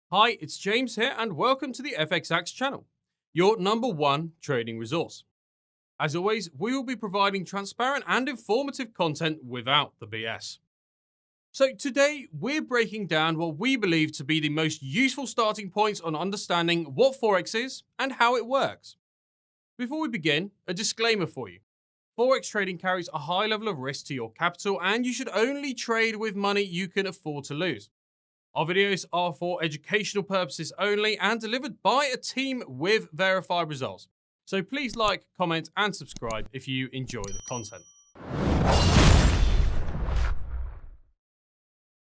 Hi, it's James here, and welcome to the FXX channel, your number one trading resource. As always, we will be providing transparent and informative content without the BS. So today, we're breaking down what we believe to be the most useful starting points on understanding what Forex is and how it works. Before we begin, a disclaimer for you. Forex trading carries a high level of risk to your capital, and you should only trade with money you can afford to lose. Our videos are for educational purposes only and delivered by a team with verified results. So please like, comment, and subscribe if you enjoy the content.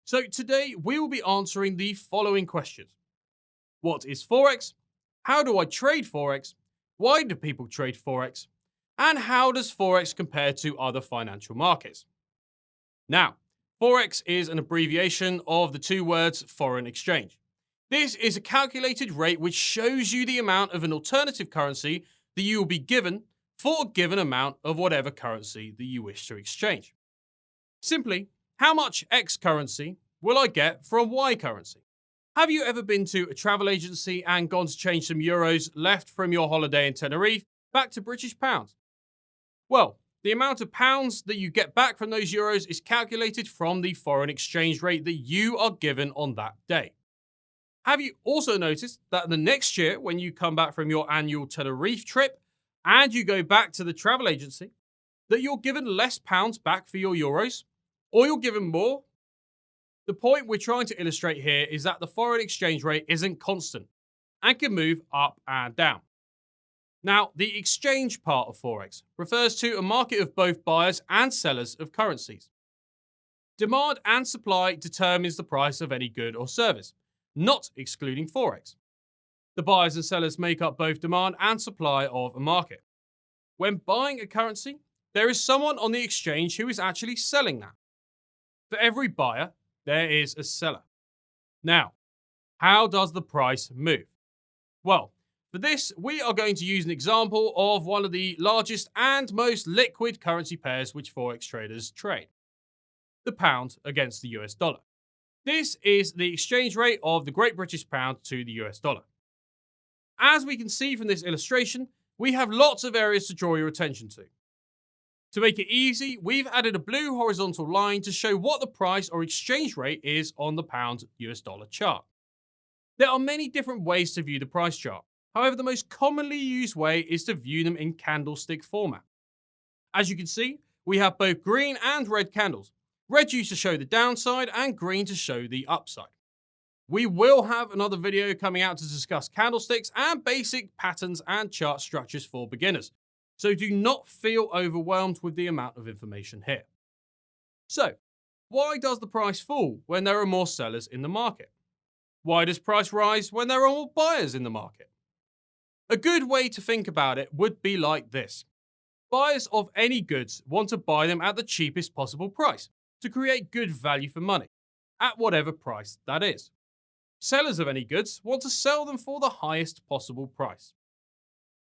So today we will be answering the following questions. What is Forex? How do I trade Forex? Why do people trade Forex? And how does Forex compare to other financial markets? Now, Forex is an abbreviation of the two words foreign exchange. This is a calculated rate which shows you the amount of an alternative currency that you will be given for a given amount of whatever currency that you wish to exchange. Simply, how much X currency will I get for a Y currency? Have you ever been to a travel agency and gone to change some euros left from your holiday in Tenerife back to British pounds? Well, the amount of pounds that you get back from those euros is calculated from the foreign exchange rate that you are given on that day. Have you also noticed that the next year, when you come back from your annual Tenerife trip and you go back to the travel agency, that you're given less pounds back for your euros, or you're given more? The point we're trying to illustrate here is that the foreign exchange rate isn't constant and can move up and down. Now, the exchange part of Forex refers to a market of both buyers and sellers of currencies. Demand and supply determines the price of any good or service, not excluding Forex. The buyers and sellers make up both demand and supply of a market. When buying a currency, there is someone on the exchange who is actually selling that. For every buyer, there is a seller. Now, how does the price move? Well, for this, we are going to use an example of one of the largest and most liquid currency pairs which Forex traders trade. The pound against the US dollar. This is the exchange rate of the Great British Pound to the US dollar. As we can see from this illustration, we have lots of areas to draw your attention to. To make it easy, we've added a blue horizontal line to show what the price or exchange rate is on the pound US dollar chart. There are many different ways to view the price chart. However, the most commonly used way is to view them in candlestick format. As you can see, we have both green and red candles. Red used to show the downside and green to show the upside. We will have another video coming out to discuss candlesticks and basic patterns and chart structures for beginners. So do not feel overwhelmed with the amount of information here. So, why does the price fall when there are more sellers in the market? Why does price rise when there are more buyers in the market? A good way to think about it would be like this. Buyers of any goods want to buy them at the cheapest possible price to create good value for money, at whatever price that is. Sellers of any goods want to sell them for the highest possible price.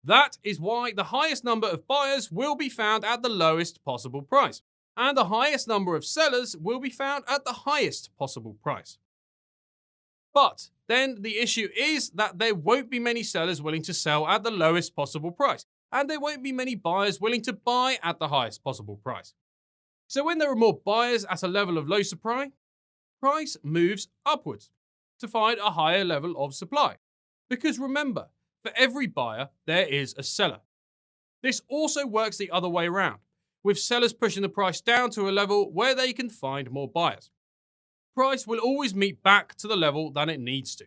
That is why the highest number of buyers will be found at the lowest possible price, and the highest number of sellers will be found at the highest possible price. But then the issue is that there won't be many sellers willing to sell at the lowest possible price, and there won't be many buyers willing to buy at the highest possible price. So when there are more buyers at a level of low supply, price moves upwards to find a higher level of supply. Because remember, for every buyer, there is a seller. This also works the other way around, with sellers pushing the price down to a level where they can find more buyers. Price will always meet back to the level that it needs to.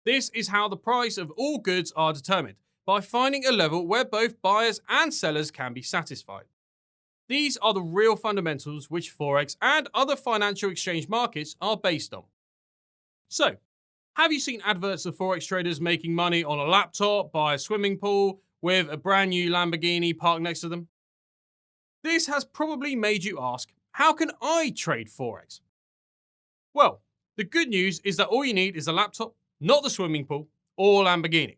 This is how the price of all goods are determined, by finding a level where both buyers and sellers can be satisfied. These are the real fundamentals which Forex and other financial exchange markets are based on. So, have you seen adverts of Forex traders making money on a laptop by a swimming pool with a brand new Lamborghini parked next to them? This has probably made you ask, how can I trade Forex? Well, the good news is that all you need is a laptop, not the swimming pool or Lamborghini.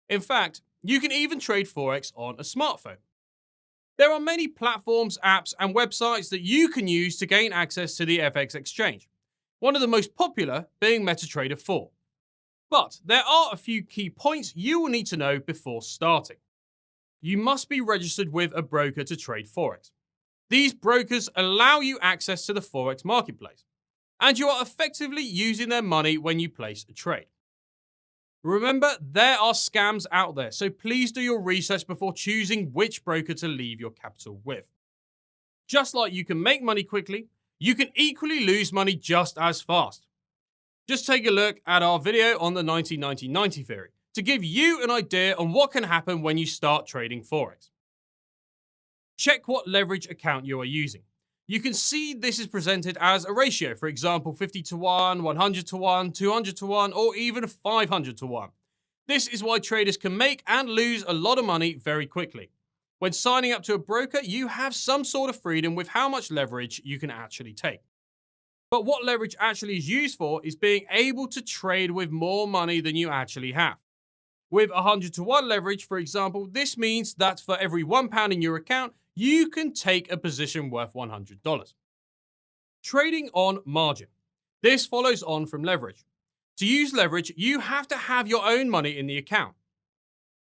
In fact, you can even trade Forex on a smartphone. There are many platforms, apps, and websites that you can use to gain access to the FX exchange. One of the most popular being MetaTrader 4. But there are a few key points you will need to know before starting. You must be registered with a broker to trade Forex. These brokers allow you access to the Forex marketplace, and you are effectively using their money when you place a trade. Remember, there are scams out there, so please do your research before choosing which broker to leave your capital with. Just like you can make money quickly, you can equally lose money just as fast. Just take a look at our video on the 90-90-90 theory to give you an idea on what can happen when you start trading Forex. Check what leverage account you are using. You can see this is presented as a ratio, for example 50 to 1, 100 to 1, 200 to 1, or even 500 to 1. This is why traders can make and lose a lot of money very quickly. When signing up to a broker, you have some sort of freedom with how much leverage you can actually take. But what leverage actually is used for is being able to trade with more money than you actually have. With 100 to 1 leverage, for example, this means that for every £1 in your account, you can take a position worth $100. Trading on margin. This follows on from leverage. To use leverage, you have to have your own money in the account.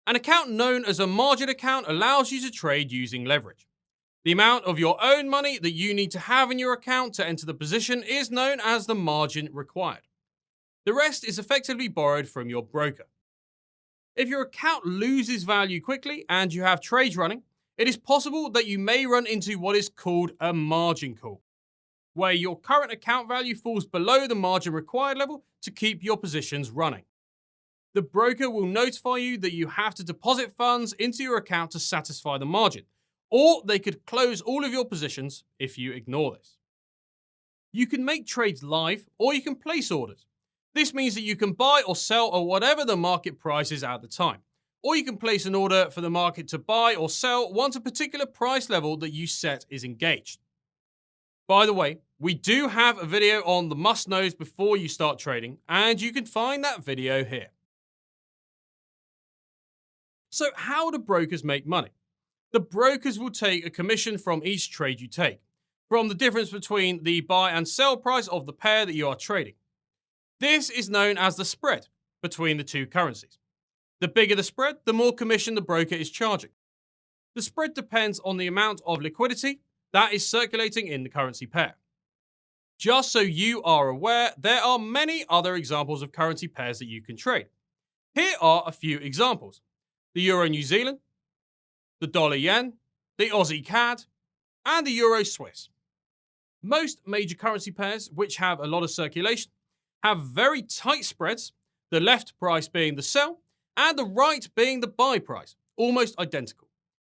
An account known as a margin account allows you to trade using leverage. The amount of your own money that you need to have in your account to enter the position is known as the margin required. The rest is effectively borrowed from your broker. If your account loses value quickly and you have trades running, it is possible that you may run into what is called a margin call, where your current account value falls below the margin required level to keep your positions running. The broker will notify you that you have to deposit funds into your account to satisfy the margin, or they could close all of your positions if you ignore this. You can make trades live, or you can place orders. This means that you can buy or sell at whatever the market price is at the time, or you can place an order for the market to buy or sell once a particular price level that you set is engaged. By the way, we do have a video on the must-knows before you start trading, and you can find that video here. So how do brokers make money? The brokers will take a commission from each trade you take, from the difference between the buy and sell price of the pair that you are trading. This is known as the spread between the two currencies. The bigger the spread, the more commission the broker is charging. The spread depends on the amount of liquidity that is circulating in the currency pair. Just so you are aware, there are many other examples of currency pairs that you can trade. Here are a few examples: the Euro New Zealand, the Dollar Yen, the Aussie CAD, and the Euro Swiss. Most major currency pairs, which have a lot of circulation, have very tight spreads, the left price being the sell, and the right being the buy price, almost identical.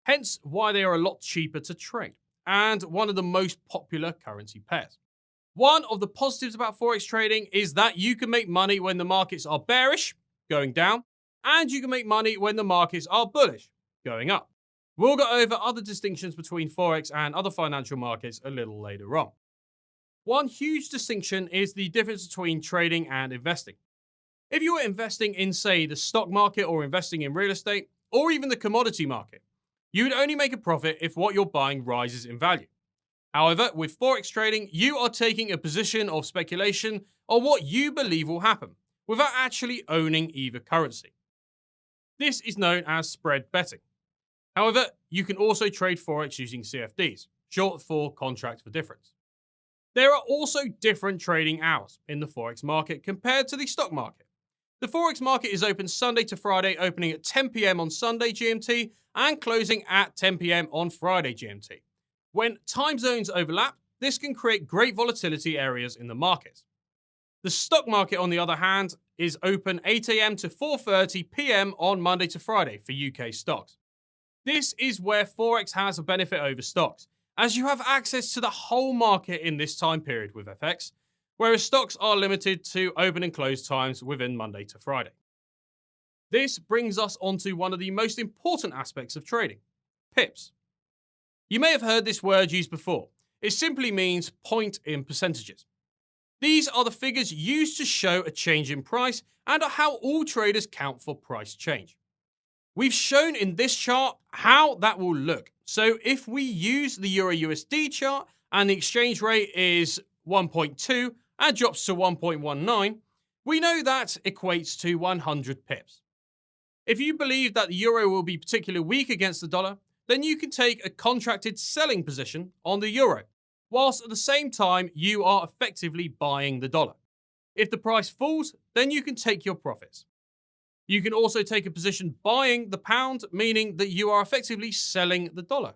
Hence why they are a lot cheaper to trade, and one of the most popular currency pairs. One of the positives about Forex trading is that you can make money when the markets are bearish, going down, and you can make money when the markets are bullish, going up. We'll go over other distinctions between Forex and other financial markets a little later on. One huge distinction is the difference between trading and investing. If you are investing in, say, the stock market or investing in real estate, or even the commodity market, you would only make a profit if what you're buying rises in value. However, with Forex trading, you are taking a position of speculation on what you believe will happen, without actually owning either currency. This is known as spread betting. However, you can also trade Forex using CFDs, short for contract for difference. There are also different trading hours in the Forex market compared to the stock market. The Forex market is open Sunday to Friday, opening at 10 p.m. on Sunday GMT and closing at 10 p.m. on Friday GMT. When time zones overlap, this can create great volatility areas in the market. The stock market, on the other hand, is open 8 a.m. to 4:30 p.m. on Monday to Friday for UK stocks. This is where Forex has a benefit over stocks, as you have access to the whole market in this time period with FX, whereas stocks are limited to open and close times within Monday to Friday. This brings us onto one of the most important aspects of trading: pips. You may have heard this word used before. It simply means point in percentages. These are the figures used to show a change in price and are how all traders count for price change. We've shown in this chart how that will look. So if we use the Euro USD chart and the exchange rate is 1.2 and drops to 1.19, We know that equates to 100 pips. If you believe that the euro will be particularly weak against the dollar, then you can take a contracted selling position on the euro, whilst at the same time you are effectively buying the dollar. If the price falls, then you can take your profits. You can also take a position buying the pound, meaning that you are effectively selling the dollar.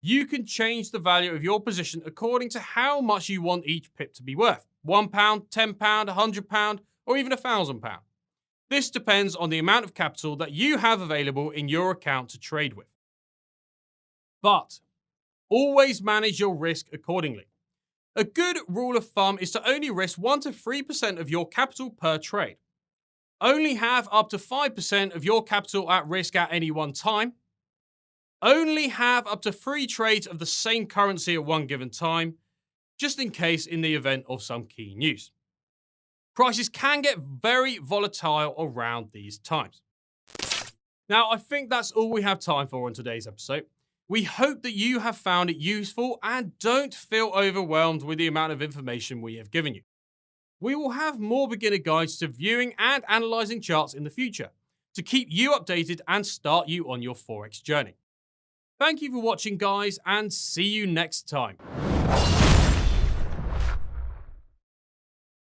You can change the value of your position according to how much you want each pip to be worth. £1, £10, £100, or even £1,000. This depends on the amount of capital that you have available in your account to trade with. But always manage your risk accordingly. A good rule of thumb is to only risk 1 to 3% of your capital per trade. Only have up to 5% of your capital at risk at any one time. Only have up to 3 trades of the same currency at one given time, just in case in the event of some key news. Prices can get very volatile around these times. Now, I think that's all we have time for on today's episode. We hope that you have found it useful and don't feel overwhelmed with the amount of information we have given you. We will have more beginner guides to viewing and analysing charts in the future to keep you updated and start you on your Forex journey. Thank you for watching, guys, and see you next time.